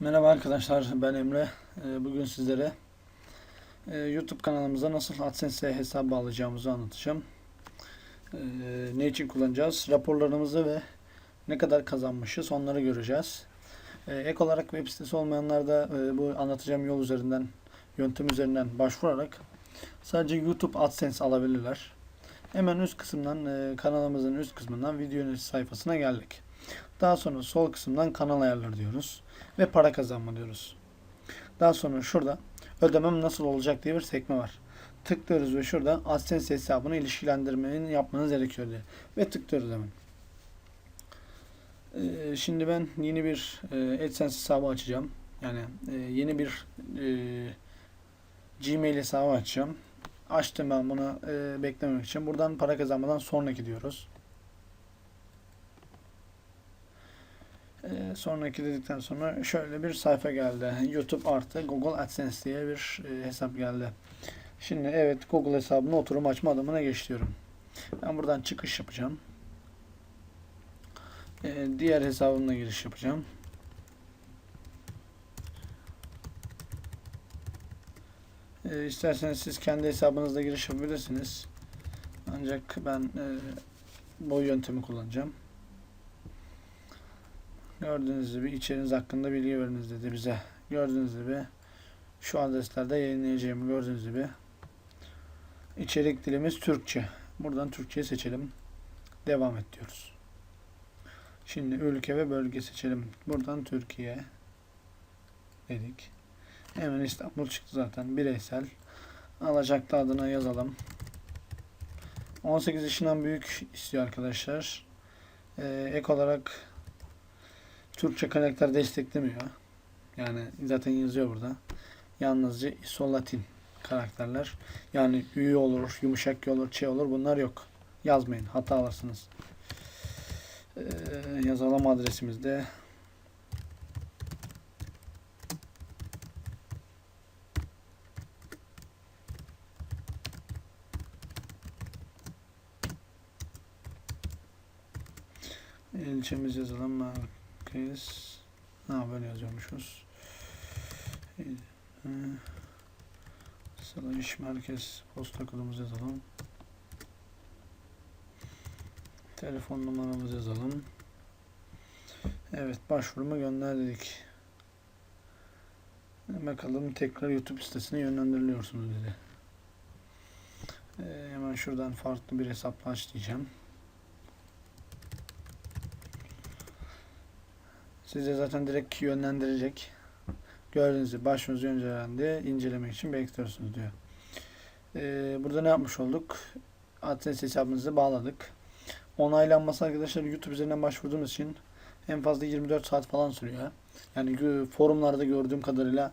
Merhaba arkadaşlar, ben Emre. Bugün sizlere YouTube kanalımıza nasıl AdSense hesap bağlayacağımızı anlatacağım. Ne için kullanacağız? Raporlarımızı ve ne kadar kazanmışız onları göreceğiz. Ek olarak web sitesi olmayanlar da bu anlatacağım yöntem üzerinden başvurarak sadece YouTube AdSense alabilirler. Hemen üst kısımdan, kanalımızın üst kısmından video yönetici sayfasına geldik. Daha sonra sol kısımdan kanal ayarları diyoruz ve para kazanma diyoruz. Daha sonra şurada ödemem nasıl olacak diye bir sekme var. Tıklıyoruz ve şurada AdSense hesabını ilişkilendirmenin yapmanız gerekiyor diye. Ve tıklıyoruz hemen. Şimdi ben yeni bir AdSense hesabı açacağım. Yani yeni bir Gmail hesabı açacağım. Açtım ben bunu beklememek için. Buradan para kazanmadan sonraki diyoruz. Sonraki dedikten sonra şöyle bir sayfa geldi. YouTube artı Google AdSense diye bir hesap geldi. Şimdi evet, Google hesabına oturum açma adımına geçiyorum. Ben buradan çıkış yapacağım. Diğer hesabımla giriş yapacağım. İsterseniz siz kendi hesabınızla giriş yapabilirsiniz. Ancak ben bu yöntemi kullanacağım. Gördüğünüz gibi içeriğiniz hakkında bilgi veriniz dedi bize. Gördüğünüz gibi şu adreslerde yayınlayacağımı gördüğünüz gibi. İçerik dilimiz Türkçe. Buradan Türkçe'yi seçelim. Devam et diyoruz. Şimdi ülke ve bölge seçelim. Buradan Türkiye dedik. Hemen İstanbul çıktı zaten. Bireysel. Alacaklı adına yazalım. 18 yaşından büyük istiyor arkadaşlar. Ek olarak Türkçe karakter desteklemiyor. Yani zaten yazıyor burada. Yalnızca isolatin karakterler. Yani ü olur, yumuşak olur, ç olur. Bunlar yok. Yazmayın. Hata alırsınız. Yazalım adresimizde. İlçemiz yazalım. Merkez. Böyle yazıyormuşuz. Slash merkez posta kodumuzu yazalım. Telefon numaramızı yazalım. Evet, başvurumu gönderdik. Bakalım tekrar YouTube sitesine yönlendiriliyorsunuz dedi. Hemen şuradan farklı bir hesapla aç diyeceğim. Size zaten direkt yönlendirecek. Gördüğünüz gibi başvurunuzu incelendi. İncelemek için bekliyorsunuz diyor. Burada ne yapmış olduk? AdSense hesabımızı bağladık. Onaylanması arkadaşlar YouTube üzerinden başvurduğumuz için en fazla 24 saat falan sürüyor. Yani forumlarda gördüğüm kadarıyla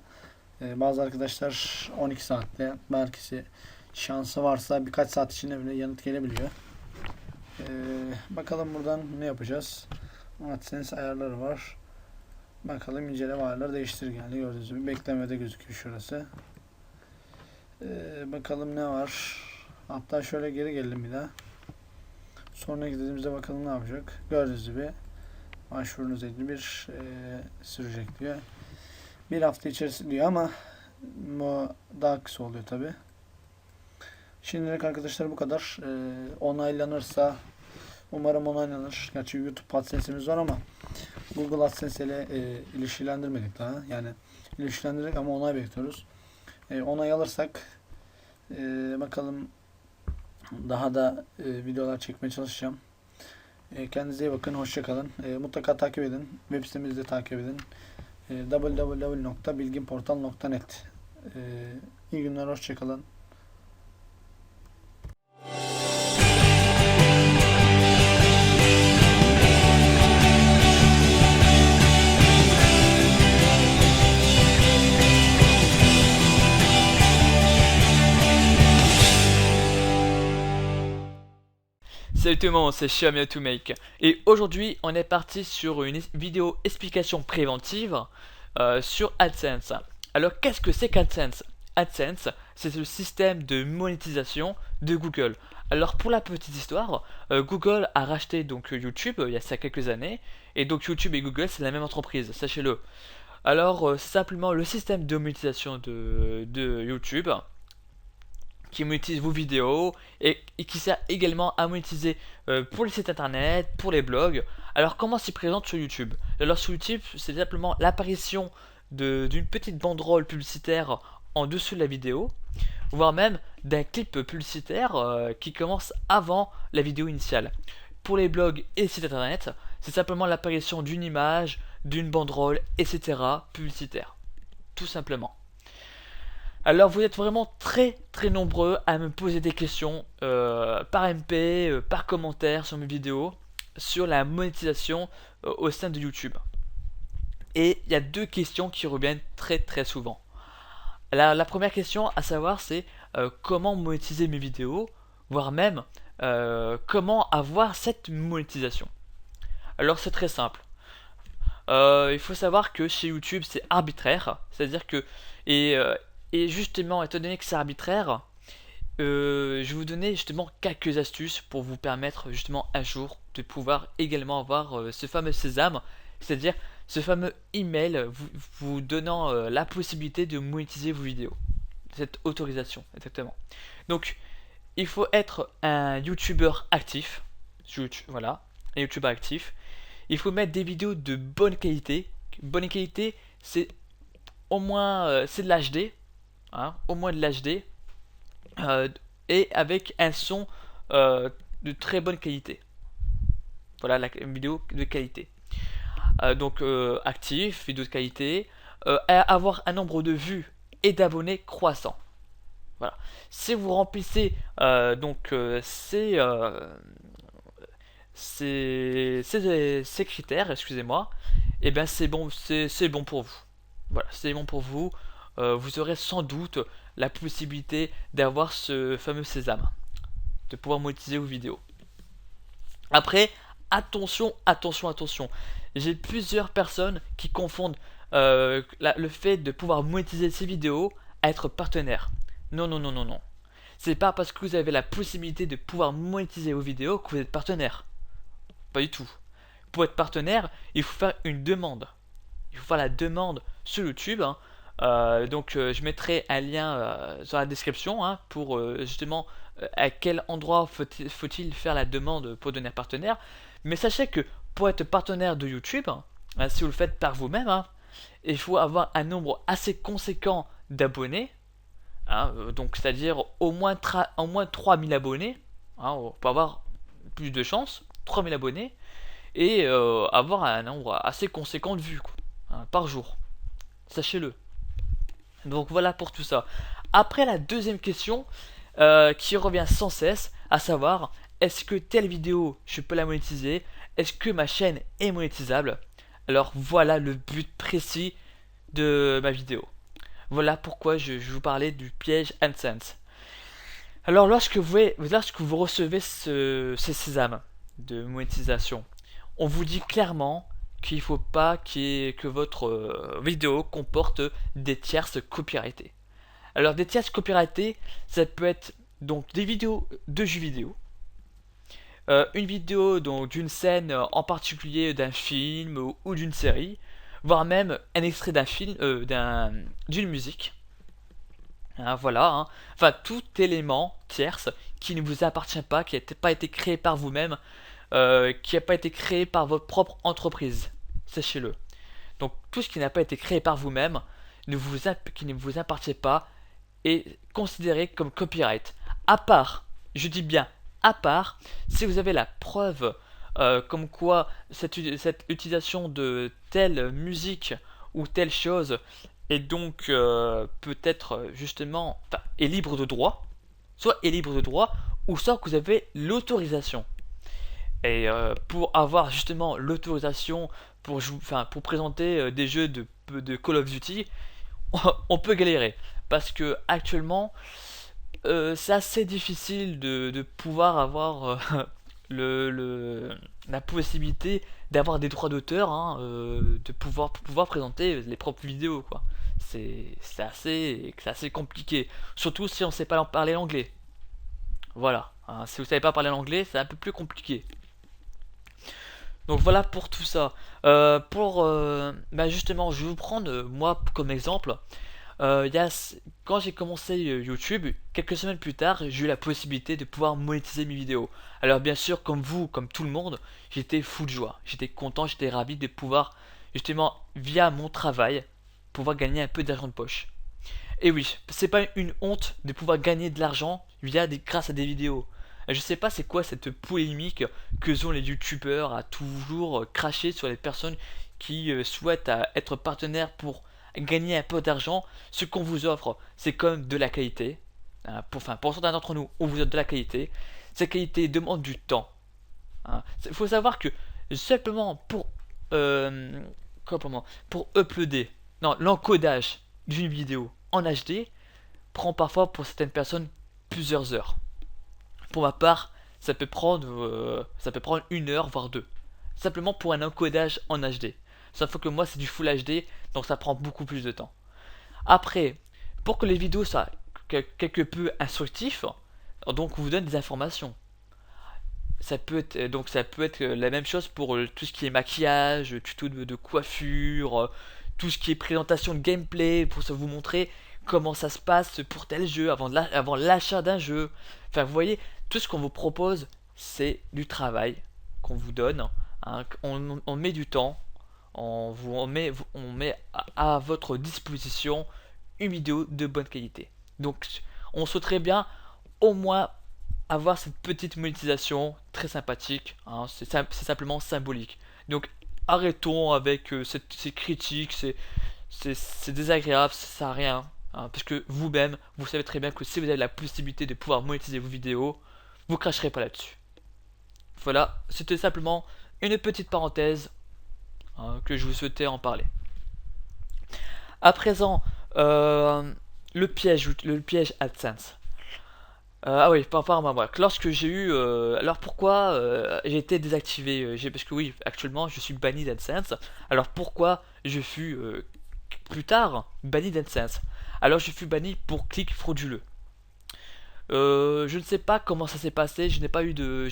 bazı arkadaşlar 12 saatte, belki şansı varsa birkaç saat içinde bile yanıt gelebiliyor. Bakalım buradan ne yapacağız? AdSense ayarları var. Bakalım inceleme ayarları değiştir geldi. Gördüğünüz gibi beklemede gözüküyor şurası. Bakalım ne var? Hatta şöyle geri gelelim bir daha. Sonraki dediğimizde bakalım ne yapacak. Gördüğünüz gibi başvurunuz 51 sürecek diyor. Bir hafta içerisinde diyor ama bu daha kısa oluyor tabi. Şimdilik arkadaşlar bu kadar. Onaylanırsa umarım onaylanır. Gerçi YouTube AdSense'imiz var ama Google AdSense ile ilişkilendirmedik daha. Yani ilişkilendirdik ama onay bekliyoruz. Onay alırsak bakalım daha da videolar çekmeye çalışacağım. Kendinize iyi bakın. Hoşça kalın. Mutlaka takip edin. Web sitemizi de takip edin. www.bilginportal.net. İyi günler. Hoşça kalın. Salut tout le monde, c'est Xiaomi to Make et aujourd'hui on est parti sur une vidéo explication préventive sur AdSense. Alors qu'est-ce que c'est qu'AdSense? AdSense, c'est le système de monétisation de Google. Alors pour la petite histoire, Google a racheté donc YouTube il y a ça quelques années et donc YouTube et Google c'est la même entreprise, sachez-le. Alors, c'est simplement le système de monétisation de YouTube qui monétise vos vidéos et qui sert également à monétiser pour les sites internet, pour les blogs. Alors, comment s'y présente sur YouTube? Alors, sur YouTube, c'est simplement l'apparition d'une petite banderole publicitaire en dessous de la vidéo, voire même d'un clip publicitaire qui commence avant la vidéo initiale. Pour les blogs et les sites internet, c'est simplement l'apparition d'une image, d'une banderole, etc. publicitaire. Tout simplement. Alors vous êtes vraiment très très nombreux à me poser des questions par MP, par commentaire sur mes vidéos, sur la monétisation au sein de YouTube. Et il y a deux questions qui reviennent très très souvent. La première question à savoir c'est comment monétiser mes vidéos, voire même comment avoir cette monétisation. Alors c'est très simple. Il faut savoir que chez YouTube c'est arbitraire, c'est-à-dire que et justement étant donné que c'est arbitraire, je vais vous donner justement quelques astuces pour vous permettre justement un jour de pouvoir également avoir ce fameux sésame, c'est-à-dire ce fameux email vous donnant la possibilité de monétiser vos vidéos, cette autorisation exactement. Donc il faut être un YouTuber actif, voilà, un YouTuber actif. Il faut mettre des vidéos de bonne qualité. Bonne qualité, c'est au moins c'est de l'HD, hein, au moins de l'HD, et avec un son de très bonne qualité. Voilà la vidéo de qualité. Donc actif, vidéo de qualité, avoir un nombre de vues et d'abonnés croissant. Voilà. Si vous remplissez ces critères, excusez-moi, et ben c'est bon, c'est bon pour vous. Voilà, c'est bon pour vous. Vous aurez sans doute la possibilité d'avoir ce fameux sésame, de pouvoir monétiser vos vidéos. Après, attention, attention, attention. J'ai plusieurs personnes qui confondent le fait de pouvoir monétiser ces vidéos à être partenaire. Non, non, non, non, non. C'est pas parce que vous avez la possibilité de pouvoir monétiser vos vidéos que vous êtes partenaire. Pas du tout. Pour être partenaire, il faut faire une demande. Il faut faire la demande sur YouTube, hein. Donc je mettrai un lien dans la description, hein, pour justement à quel endroit faut-il faire la demande pour devenir partenaire. Mais sachez que pour être partenaire de YouTube, hein, si vous le faites par vous-même, hein, il faut avoir un nombre assez conséquent d'abonnés, hein, donc c'est-à-dire au moins 3000 abonnés, hein, pour avoir plus de chance, 3000 abonnés, et avoir un nombre assez conséquent de vues, quoi, hein, par jour. Sachez-le. Donc voilà pour tout ça. Après la deuxième question qui revient sans cesse, à savoir, est-ce que telle vidéo je peux la monétiser? Est-ce que ma chaîne est monétisable? Alors voilà le but précis de ma vidéo. Voilà pourquoi je vous parlais du piège AdSense. Alors lorsque vous recevez ces sésames de monétisation, on vous dit clairement qu'il ne faut pas que votre vidéo comporte des tierces copyrightées. Alors des tierces copyrightées, ça peut être donc des vidéos de jeux vidéo, une vidéo donc d'une scène en particulier d'un film ou d'une série, voire même un extrait d'un film, d'une musique. Hein, voilà, hein. Enfin tout élément tierce qui ne vous appartient pas, qui n'a pas été créé par vous-même, qui n'a pas été créé par votre propre entreprise. Sachez-le. Donc tout ce qui n'a pas été créé par vous-même, qui ne vous appartient pas, est considéré comme copyright. À part, je dis bien à part, si vous avez la preuve comme quoi cette utilisation de telle musique ou telle chose est donc peut-être justement, est libre de droit, soit est libre de droit, ou soit que vous avez l'autorisation. Et pour avoir justement l'autorisation pour présenter des jeux de Call of Duty, on peut galérer. Parce que actuellement, c'est assez difficile de pouvoir avoir la possibilité d'avoir des droits d'auteur, hein, pour pouvoir présenter les propres vidéos, quoi. C'est assez compliqué. Surtout si on ne sait pas parler l'anglais. Voilà, hein, si vous ne savez pas parler l'anglais, c'est un peu plus compliqué. Donc voilà pour tout ça. Bah justement, je vais vous prendre moi comme exemple. Quand j'ai commencé YouTube, quelques semaines plus tard, j'ai eu la possibilité de pouvoir monétiser mes vidéos. Alors bien sûr, comme vous, comme tout le monde, j'étais fou de joie. J'étais content, j'étais ravi de pouvoir, justement, via mon travail, pouvoir gagner un peu d'argent de poche. Et oui, c'est pas une honte de pouvoir gagner de l'argent grâce à des vidéos. Je sais pas c'est quoi cette polémique que ont les youtubeurs à toujours cracher sur les personnes qui souhaitent être partenaires pour gagner un peu d'argent. Ce qu'on vous offre, c'est comme de la qualité. Pour certains d'entre nous, on vous offre de la qualité. Cette qualité demande du temps. Il faut savoir que simplement euh, pour uploader, non, l'encodage d'une vidéo en HD prend parfois pour certaines personnes plusieurs heures. Pour ma part, ça peut prendre 1 heure voire deux. Simplement pour un encodage en HD. Sauf que moi c'est du Full HD, donc ça prend beaucoup plus de temps. Après, pour que les vidéos soient quelque peu instructifs, donc on vous donne des informations. Ça peut être la même chose pour tout ce qui est maquillage, tuto de coiffure, tout ce qui est présentation de gameplay pour vous montrer comment ça se passe pour tel jeu avant l'achat d'un jeu. Enfin, vous voyez, tout ce qu'on vous propose, c'est du travail qu'on vous donne. On met du temps, on met à votre disposition une vidéo de bonne qualité. Donc, on souhaiterait bien au moins avoir cette petite monétisation très sympathique, c'est simplement symbolique. Donc arrêtons avec ces critiques, c'est désagréable, ça sert à rien. Parce que vous-même, vous savez très bien que si vous avez la possibilité de pouvoir monétiser vos vidéos, vous cracherez pas là-dessus. Voilà, c'était simplement une petite parenthèse que je vous souhaitais en parler. À présent, le piège AdSense. Ah oui, par rapport à moi. Lorsque j'ai eu. Alors pourquoi j'ai été désactivé parce que oui, actuellement je suis banni d'AdSense. Alors pourquoi je fus plus tard banni d'AdSense? Alors je fus banni pour clic frauduleux. Je ne sais pas comment ça s'est passé, je n'ai pas eu de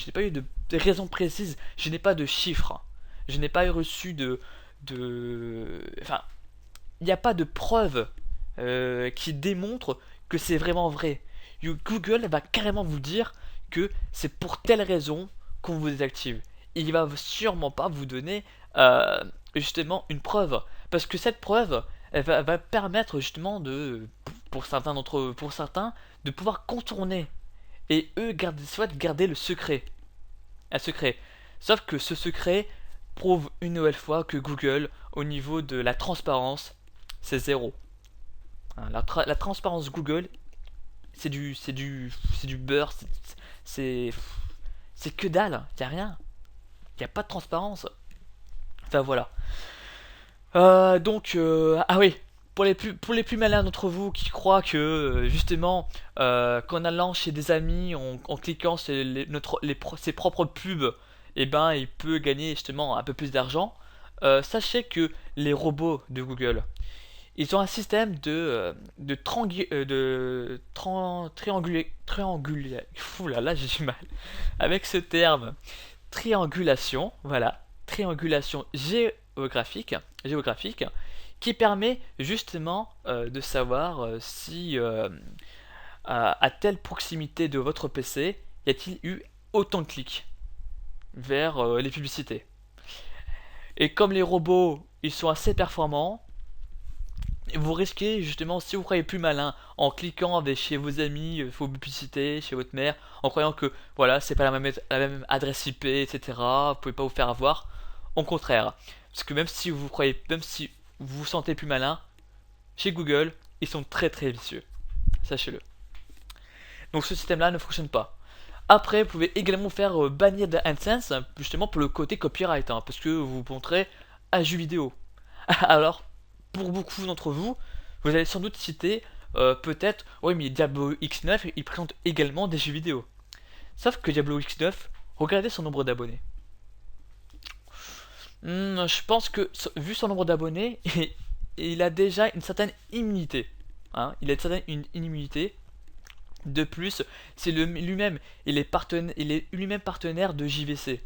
raison précise, je n'ai pas de chiffres. Je n'ai pas reçu enfin, il n'y a pas de preuve qui démontre que c'est vraiment vrai. Google va carrément vous dire que c'est pour telle raison qu'on vous désactive. Il va sûrement pas vous donner justement une preuve. Parce que cette preuve, va permettre justement pour certains, de pouvoir contourner. Et eux souhaitent garder le secret. Un secret. Sauf que ce secret prouve une nouvelle fois que Google, au niveau de la transparence, c'est zéro. La transparence Google, c'est du beurre, c'est c'est que dalle, y a rien, y a pas de transparence. Enfin voilà. Ah oui, pour les plus malins d'entre vous qui croient que justement qu'en allant chez des amis, en cliquant sur ses propres pubs, et ben il peut gagner justement un peu plus d'argent. Sachez que les robots de Google, ils ont un système Fou là, j'ai du mal avec ce terme. Triangulation, voilà, triangulation géographique, qui permet justement de savoir si à telle proximité de votre PC y a-t-il eu autant de clics vers les publicités. Et comme les robots, ils sont assez performants, vous risquez justement, si vous croyez plus malin, en cliquant chez vos amis, vos publicités, chez votre mère, en croyant que voilà, c'est pas la même adresse IP, etc. Vous pouvez pas vous faire avoir. Au contraire, parce que même si vous vous sentez plus malin, chez Google, ils sont très très vicieux. Sachez-le. Donc ce système-là ne fonctionne pas. Après, vous pouvez également faire bannir de AdSense, justement pour le côté copyright, parce que vous montrez un jeu vidéo. Alors, pour beaucoup d'entre vous, vous allez sans doute citer peut-être, oui mais Diablo X9, il présente également des jeux vidéo. Sauf que Diablo X9, regardez son nombre d'abonnés. Je pense que, vu son nombre d'abonnés, il a déjà une certaine immunité. Il a une immunité. De plus, lui-même, il est lui-même partenaire de JVC.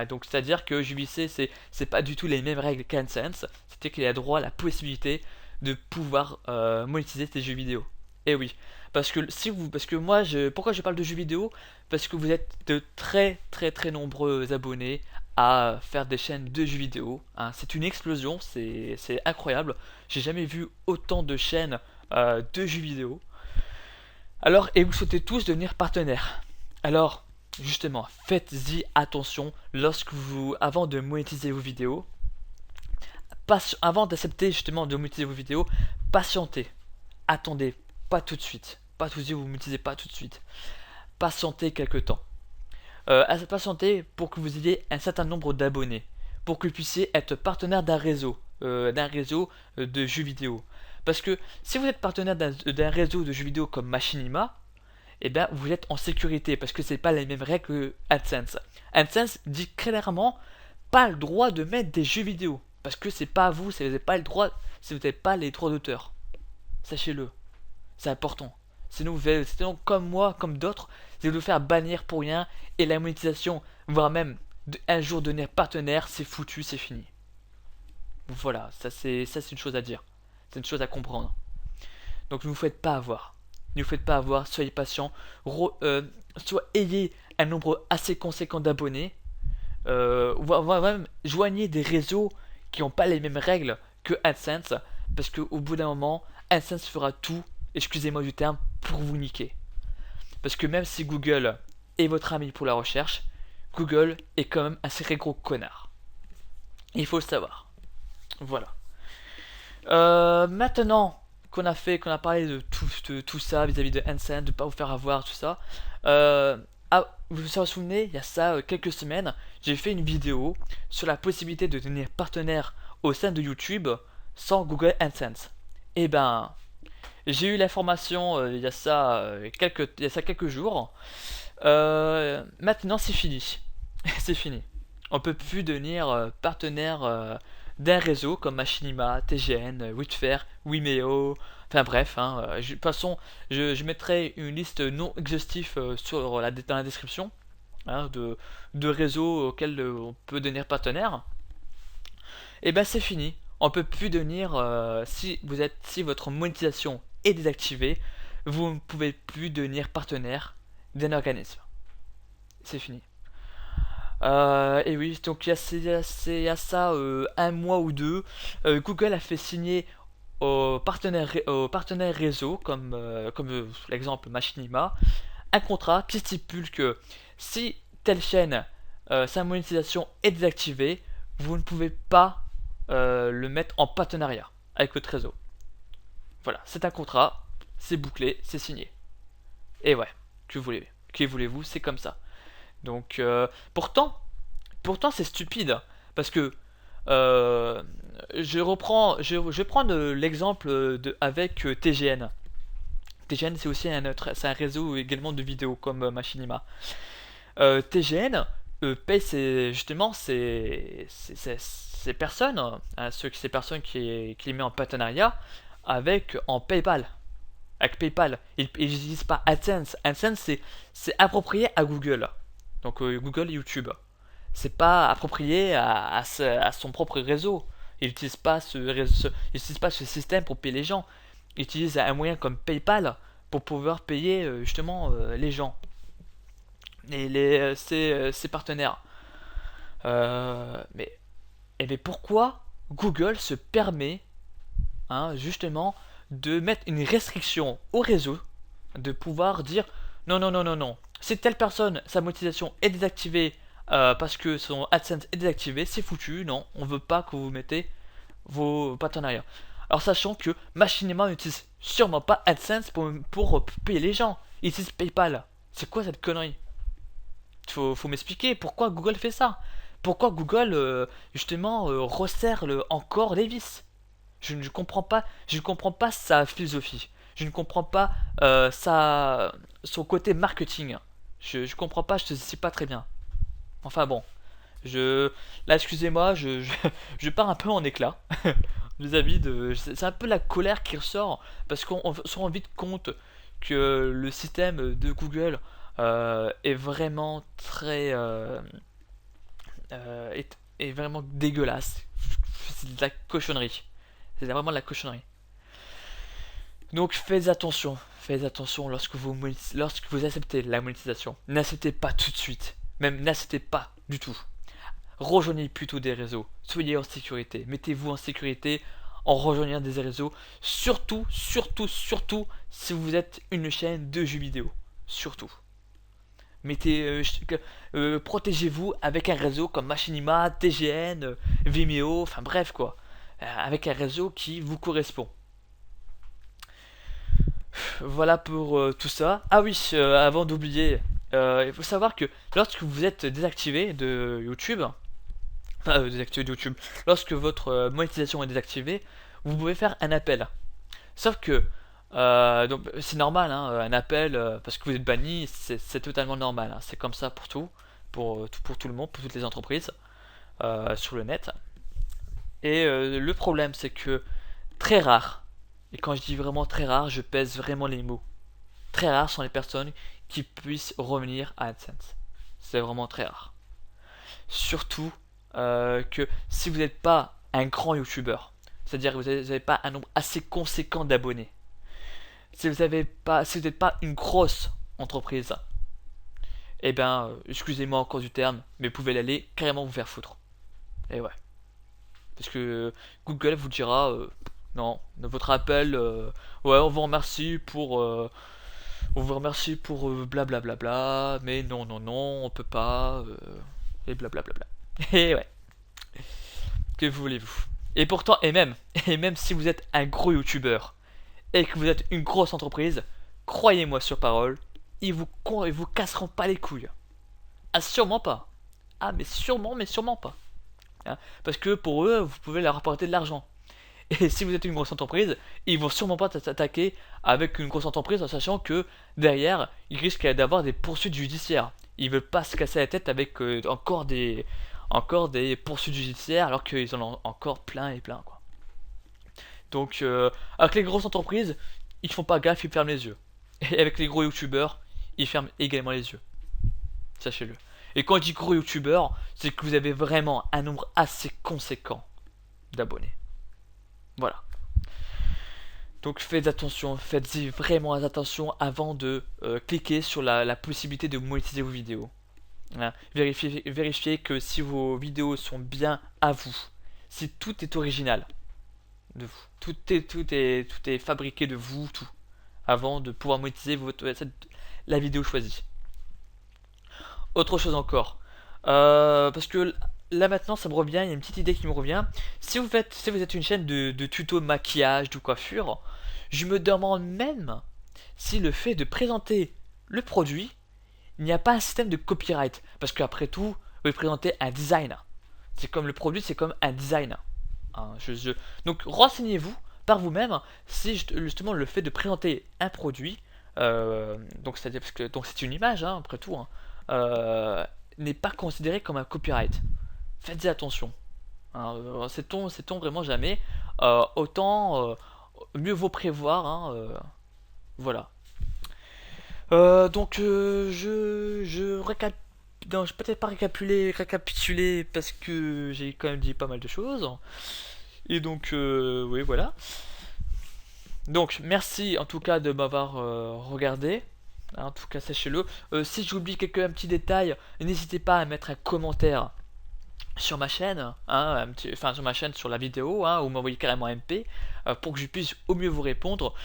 Donc c'est-à-dire que JVC c'est pas du tout les mêmes règles qu'AdSense, c'est-à-dire qu'il a droit à la possibilité de pouvoir monétiser tes jeux vidéo. Et oui, parce que moi pourquoi je parle de jeux vidéo? Parce que vous êtes de très nombreux abonnés à faire des chaînes de jeux vidéo, hein. C'est une explosion, c'est incroyable. J'ai jamais vu autant de chaînes de jeux vidéo. Alors, et vous souhaitez tous devenir partenaires. Alors, justement, faites-y attention avant de monétiser vos vidéos. Avant d'accepter justement de monétiser vos vidéos, patientez. Attendez, pas tout de suite. Pas tout de suite, vous ne monétisez pas tout de suite. Patientez quelques temps. Patientez pour que vous ayez un certain nombre d'abonnés. Pour que vous puissiez être partenaire d'un réseau. De jeux vidéo. Parce que si vous êtes partenaire d'un réseau de jeux vidéo comme Machinima, eh bien vous êtes en sécurité parce que c'est pas les mêmes règles que AdSense. AdSense dit clairement pas le droit de mettre des jeux vidéo parce que c'est pas vous, vous n'avez pas le droit, si vous n'avez pas les droits d'auteur. Sachez-le, c'est important. Sinon comme moi, comme d'autres, vous allez vous faire bannir pour rien et la monétisation, voire même un jour devenir partenaire, c'est foutu, c'est fini. Voilà, ça c'est une chose à dire. C'est une chose à comprendre. Donc ne vous faites pas avoir. Ne vous faites pas avoir, soyez patient. Soit ayez un nombre assez conséquent d'abonnés. Voire même joignez des réseaux qui n'ont pas les mêmes règles que AdSense. Parce qu'au bout d'un moment, AdSense fera tout, excusez-moi du terme, pour vous niquer. Parce que même si Google est votre ami pour la recherche, Google est quand même un sacré gros connard. Il faut le savoir. Voilà. Maintenant qu'on a parlé de tout ça vis-à-vis de AdSense, de pas vous faire avoir, tout ça. Vous vous souvenez, il y a ça quelques semaines, j'ai fait une vidéo sur la possibilité de devenir partenaire au sein de YouTube sans Google AdSense. Et ben, j'ai eu l'information il y a ça quelques jours. Maintenant, c'est fini. C'est fini. On peut plus devenir partenaire d'un réseau comme Machinima, TGN, Witcher, Vimeo, enfin bref. De toute façon, je mettrai une liste non exhaustive dans la description de réseaux auxquels on peut devenir partenaire. Et ben c'est fini. On peut plus devenir si votre monétisation est désactivée, vous ne pouvez plus devenir partenaire d'un organisme. C'est fini. Et oui, donc il y a ça un mois ou deux, Google a fait signer aux partenaires réseau, comme l'exemple Machinima, un contrat qui stipule que si telle chaîne, sa monétisation est désactivée, vous ne pouvez pas le mettre en partenariat avec votre réseau. Voilà, c'est un contrat, c'est bouclé, c'est signé. Et ouais, que voulez-vous, c'est comme ça. Donc, pourtant c'est stupide parce que je vais prendre l'exemple avec TGN. TGN c'est aussi c'est un réseau également de vidéos comme Machinima. TGN paye justement ces personnes, ces personnes qui les met en partenariat en PayPal. Avec PayPal, ils n'utilisent pas AdSense. AdSense c'est approprié à Google. Donc Google et YouTube. C'est pas approprié à son propre réseau. Il n'utilise pas ce système pour payer les gens. Il utilise un moyen comme PayPal pour pouvoir payer justement les gens et ses partenaires. Mais pourquoi Google se permet justement de mettre une restriction au réseau, de pouvoir dire non. Si telle personne, sa monétisation est désactivée parce que son AdSense est désactivé, c'est foutu, non, on veut pas que vous mettez vos partenariats. Alors sachant que Machinima n'utilise sûrement pas AdSense pour payer les gens, il utilise PayPal. C'est quoi cette connerie? Faut m'expliquer pourquoi Google fait ça. Pourquoi Google justement resserre encore les vis. Je ne comprends pas sa philosophie. Je ne comprends pas son côté marketing. Je comprends pas, je ne sais pas très bien. Enfin bon, là excusez-moi, je pars un peu en éclat vis-à-vis c'est un peu la colère qui ressort parce qu'on se rend vite compte que le système de Google est vraiment très est vraiment dégueulasse. C'est de la cochonnerie. C'est vraiment de la cochonnerie. Donc faites attention lorsque vous acceptez la monétisation. N'acceptez pas tout de suite. Même n'acceptez pas du tout. Rejoignez plutôt des réseaux. Soyez en sécurité. Mettez-vous en sécurité en rejoignant des réseaux. Surtout si vous êtes une chaîne de jeux vidéo. Surtout. Protégez-vous avec un réseau comme Machinima, TGN, Vimeo, enfin bref quoi. Avec un réseau qui vous correspond. Voilà pour tout ça. Ah oui, avant d'oublier, il faut savoir que lorsque vous êtes désactivé de YouTube, lorsque votre monétisation est désactivée, vous pouvez faire un appel. Sauf que, donc c'est normal, hein, un appel, parce que vous êtes banni, c'est totalement normal. Hein. C'est comme ça pour tout, pour tout le monde, pour toutes les entreprises sur le net. Et le problème, c'est que très rare, et quand je dis vraiment très rare, je pèse vraiment les mots. Très rares sont les personnes qui puissent revenir à AdSense. C'est vraiment très rare. Surtout que si vous n'êtes pas un grand YouTuber, c'est-à-dire que vous n'avez pas un nombre assez conséquent d'abonnés, si vous n'êtes pas une grosse entreprise, eh ben, excusez-moi encore du terme, mais vous pouvez l'aller carrément vous faire foutre. Et ouais. Parce que Google vous dira non, votre appel, ouais, on vous remercie pour blablabla, mais non, on peut pas, et blablabla. Et ouais, que voulez-vous? Et pourtant, et même si vous êtes un gros youtubeur et que vous êtes une grosse entreprise, croyez-moi sur parole, ils vous casseront pas les couilles. Ah, sûrement pas. Ah, mais sûrement pas. Hein, parce que pour eux, vous pouvez leur apporter de l'argent. Et si vous êtes une grosse entreprise, ils vont sûrement pas t'attaquer avec une grosse entreprise en sachant que derrière, ils risquent d'avoir des poursuites judiciaires. Ils veulent pas se casser la tête avec encore des poursuites judiciaires alors qu'ils en ont encore plein et plein quoi. Donc avec les grosses entreprises, ils font pas gaffe, ils ferment les yeux. Et avec les gros youtubeurs, ils ferment également les yeux. Sachez-le. Et quand je dis gros youtubeurs, c'est que vous avez vraiment un nombre assez conséquent d'abonnés. Voilà. Donc faites attention, faites-y vraiment attention avant de cliquer sur la possibilité de monétiser vos vidéos. Hein. Vérifiez que si vos vidéos sont bien à vous, si tout est original de vous, tout est fabriqué de vous, tout, avant de pouvoir monétiser la vidéo choisie. Autre chose encore, parce que là maintenant ça me revient, il y a une petite idée qui me revient. Si vous êtes une chaîne de tuto maquillage, de coiffure, je me demande même si le fait de présenter le produit, il n'y a pas un système de copyright. Parce qu'après tout, vous présentez un design. C'est comme le produit, c'est comme un design. Hein, Donc renseignez-vous par vous-même si justement le fait de présenter un produit, donc c'est-à-dire parce que donc c'est une image hein, après tout, hein, n'est pas considéré comme un copyright. Faites-y attention. Hein, sait-on vraiment jamais. Autant mieux vaut prévoir. Hein, voilà. Donc je non, je vais peut-être pas récapituler parce que j'ai quand même dit pas mal de choses. Et donc oui voilà. Donc merci en tout cas de m'avoir regardé. En tout cas sachez-le. Si j'oublie un petit détail, n'hésitez pas à mettre un commentaire sur ma chaîne, hein, sur ma chaîne sur la vidéo, hein, ou m'envoyer carrément un MP pour que je puisse au mieux vous répondre.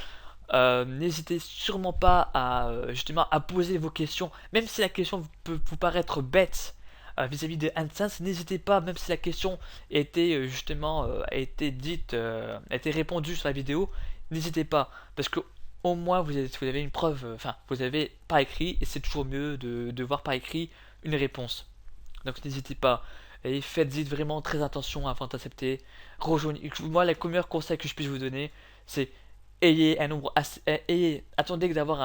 N'hésitez sûrement pas à justement à poser vos questions, même si la question peut vous paraître bête vis-à-vis de AdSense. N'hésitez pas, même si la question était justement a été dite, a été répondue sur la vidéo, n'hésitez pas, parce que au moins vous avez une preuve, enfin vous avez par écrit, et c'est toujours mieux de voir par écrit une réponse. Donc n'hésitez pas. Et faites-y vraiment très attention avant d'accepter. Rejoignez. Moi, le meilleur conseil que je puisse vous donner, c'est ayez un nombre attendez d'avoir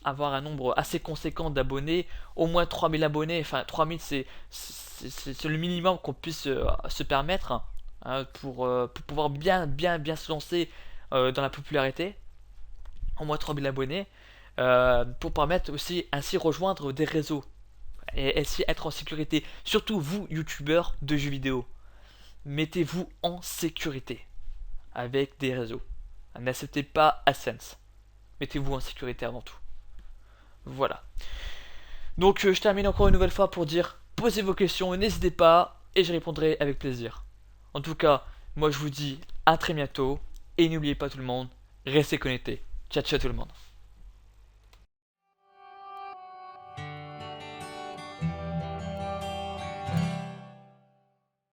un nombre assez conséquent d'abonnés, au moins 3000 abonnés. Enfin, 3000 c'est le minimum qu'on puisse se permettre hein, pour pouvoir bien se lancer dans la popularité. Au moins 3000 abonnés pour permettre aussi ainsi rejoindre des réseaux. et essayez d'être en sécurité. Surtout vous, youtubeurs de jeux vidéo. Mettez-vous en sécurité avec des réseaux. N'acceptez pas AdSense. Mettez-vous en sécurité avant tout. Voilà. Donc je termine encore une nouvelle fois pour dire, posez vos questions, n'hésitez pas, et je répondrai avec plaisir. En tout cas, moi je vous dis à très bientôt, et n'oubliez pas tout le monde, restez connectés. Ciao ciao tout le monde.